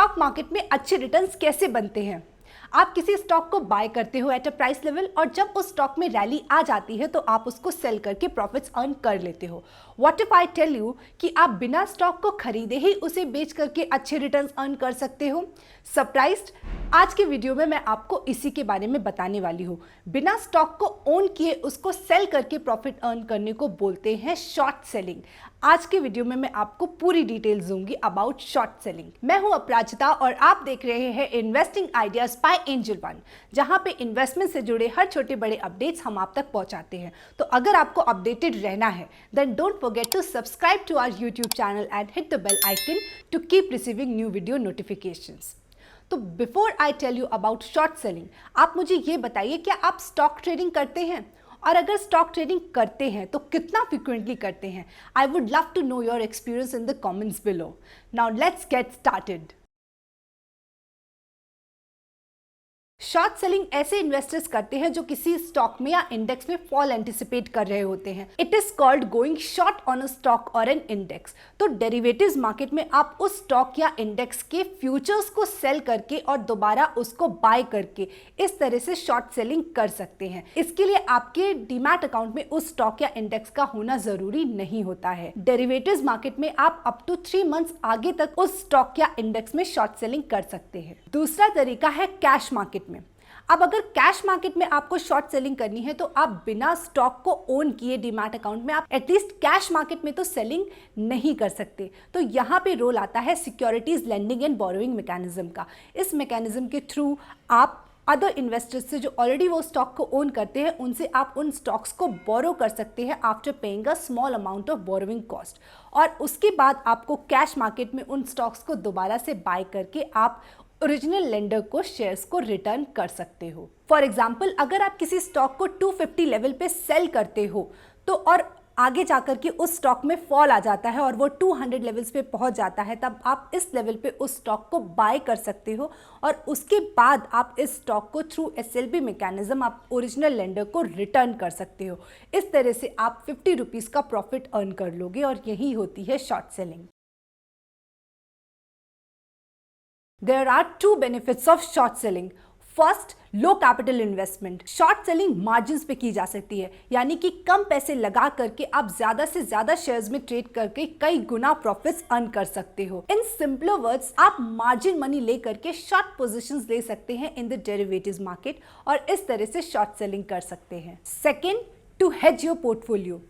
Stock market में अच्छे returns कैसे बनते हैं। आप किसी स्टॉक को बाय करते हो एट अ प्राइस लेवल और जब उस स्टॉक में रैली आ जाती है तो आप उसको सेल करके प्रॉफिट्स अर्न कर लेते हो। What if I tell you कि आप बिना स्टॉक को खरीदे ही उसे बेच करके अच्छे रिटर्न्स अर्न कर सकते हो। सरप्राइज्ड? आज के वीडियो में मैं आपको इसी के बारे में बताने वाली हूँ। बिना स्टॉक को ओन किए उसको सेल करके प्रॉफिट अर्न करने को बोलते हैं शॉर्ट सेलिंग। आज के वीडियो में मैं आपको पूरी डिटेल्स दूंगी अबाउट शॉर्ट सेलिंग। मैं हूं अपराजिता और आप देख रहे हैं investing ideas by Angel one, जहां पे इन्वेस्टमेंट से जुड़े हर छोटे बड़े अपडेट्स हम आप तक पहुंचाते हैं। तो अगर आपको अपडेटेड रहना है then don't forget to subscribe to our YouTube channel and hit the bell icon to keep receiving new video notifications. तो before I tell you about short selling, आप मुझे ये बताइए, क्या आप स्टॉक ट्रेडिंग करते हैं? और अगर स्टॉक ट्रेडिंग करते हैं तो कितना फ्रिक्वेंटली करते हैं? I would love to know your experience in the comments below. Now let's get started. Short selling ऐसे इन्वेस्टर्स करते हैं जो किसी स्टॉक में या इंडेक्स में फॉल एंटिसिपेट कर रहे होते हैं। It is called going short on a stock और एन इंडेक्स। तो डेरिवेटिव्स मार्केट में आप उस स्टॉक या इंडेक्स के फ्यूचर्स को सेल करके और दोबारा उसको बाय करके इस तरह से शॉर्ट सेलिंग कर सकते हैं। इसके लिए आपके डीमैट अकाउंट में उस स्टॉक या इंडेक्स का होना जरूरी नहीं होता है। डेरिवेटिव्स मार्केट में आप अप टू 3 मंथ्स आगे तक उस स्टॉक या इंडेक्स में शॉर्ट सेलिंग कर सकते हैं। दूसरा तरीका है कैश मार्केट में। अब अगर कैश मार्केट में आपको शॉर्ट सेलिंग करनी है तो आप बिना स्टॉक को ओन किए डीमैट अकाउंट में आप एटलीस्ट कैश मार्केट में तो सेलिंग नहीं कर सकते। तो यहाँ पे रोल आता है securities lending and borrowing mechanism का। इस मैकेनिज्म के थ्रू आप अदर इन्वेस्टर्स से जो ऑलरेडी वो स्टॉक को ओन करते हैं उनसे आप उन स्टॉक्स को बोरो कर सकते हैं after paying a small amount of borrowing cost, और उसके बाद आपको कैश मार्केट में उन स्टॉक्स को दोबारा से बाय करके आप ओरिजिनल लेंडर को शेयर्स को रिटर्न कर सकते हो। फॉर एग्जाम्पल, अगर आप किसी स्टॉक को 250 लेवल पे सेल करते हो तो और आगे जाकर के उस स्टॉक में फॉल आ जाता है और वो 200 लेवल्स पे पहुंच जाता है, तब आप इस लेवल पे उस स्टॉक को बाय कर सकते हो और उसके बाद आप इस स्टॉक को थ्रू SLB मैकेनिज्म आप ओरिजिनल लेंडर को रिटर्न कर सकते हो। इस तरह से आप 50 रुपीज़ का प्रॉफिट अर्न कर लोगे और यही होती है short selling. There are 2 benefits of short selling. First, low capital investment. Short selling margins पे की जा सकती है, यानी कि कम पैसे लगा करके आप ज्यादा से ज्यादा शेयर्स में ट्रेड करके कई गुना प्रॉफिट्स अर्न कर सकते हो। इन सिंपलर वर्ड्स, आप मार्जिन मनी ले करके शॉर्ट पोजीशंस ले सकते हैं इन द डेरिवेटिव्स मार्केट और इस तरह से शॉर्ट सेलिंग कर सकते हैं। Second, to hedge your portfolio.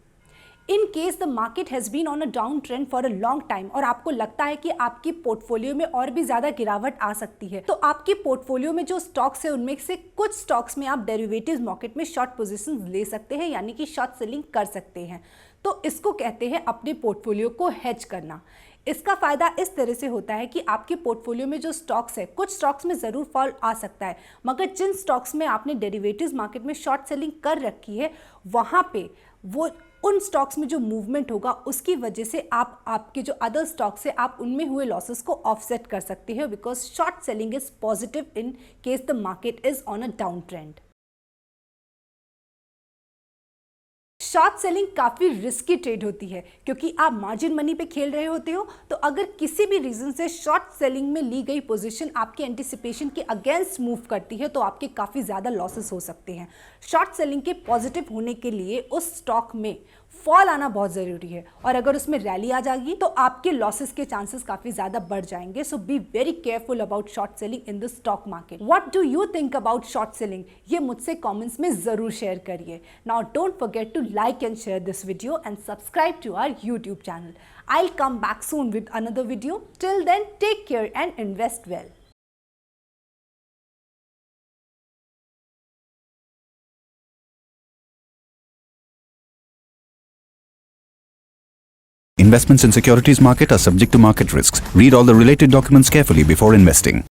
In case the market has been on a down trend for a long time और आपको लगता है कि आपकी पोर्टफोलियो में और भी ज़्यादा गिरावट आ सकती है, तो आपकी पोर्टफोलियो में जो स्टॉक्स है उनमें से कुछ स्टॉक्स में आप डेरिवेटिव्स मार्केट में शॉर्ट पोजीशंस ले सकते हैं, यानी कि शॉर्ट सेलिंग कर सकते हैं। तो इसको कहते हैं अपने पोर्टफोलियो को हेज करना। इसका फ़ायदा इस तरह से होता है कि आपके पोर्टफोलियो में जो स्टॉक्स है, कुछ स्टॉक्स में ज़रूर फॉल आ सकता है, मगर जिन स्टॉक्स में आपने डेरिवेटिव्स मार्केट में शॉर्ट सेलिंग कर रखी है वहाँ पे वो उन स्टॉक्स में जो मूवमेंट होगा उसकी वजह से आप आपके जो अदर स्टॉक्स है आप उनमें हुए लॉसेस को ऑफसेट कर सकते हैं, because short selling is positive in case the market is on a down trend. Short selling काफ़ी रिस्की ट्रेड होती है क्योंकि आप मार्जिन मनी पे खेल रहे होते हो, तो अगर किसी भी रीज़न से शॉर्ट सेलिंग में ली गई पोजीशन आपके एंटिसिपेशन के अगेंस्ट मूव करती है तो आपके काफ़ी ज़्यादा लॉसेस हो सकते हैं। शॉर्ट सेलिंग के पॉजिटिव होने के लिए उस स्टॉक में फॉल आना बहुत ज़रूरी है और अगर उसमें रैली आ जाएगी तो आपके लॉसेस के चांसेस काफ़ी ज़्यादा बढ़ जाएंगे। So be very careful about short selling in the stock market. What do you think about short selling? ये मुझसे कमेंट्स में ज़रूर शेयर करिए। Now don't forget to like and share this video and subscribe to our YouTube channel. I'll come back soon with another video. Till then, take care and invest well. Investments in securities market are subject to market risks. Read all the related documents carefully before investing.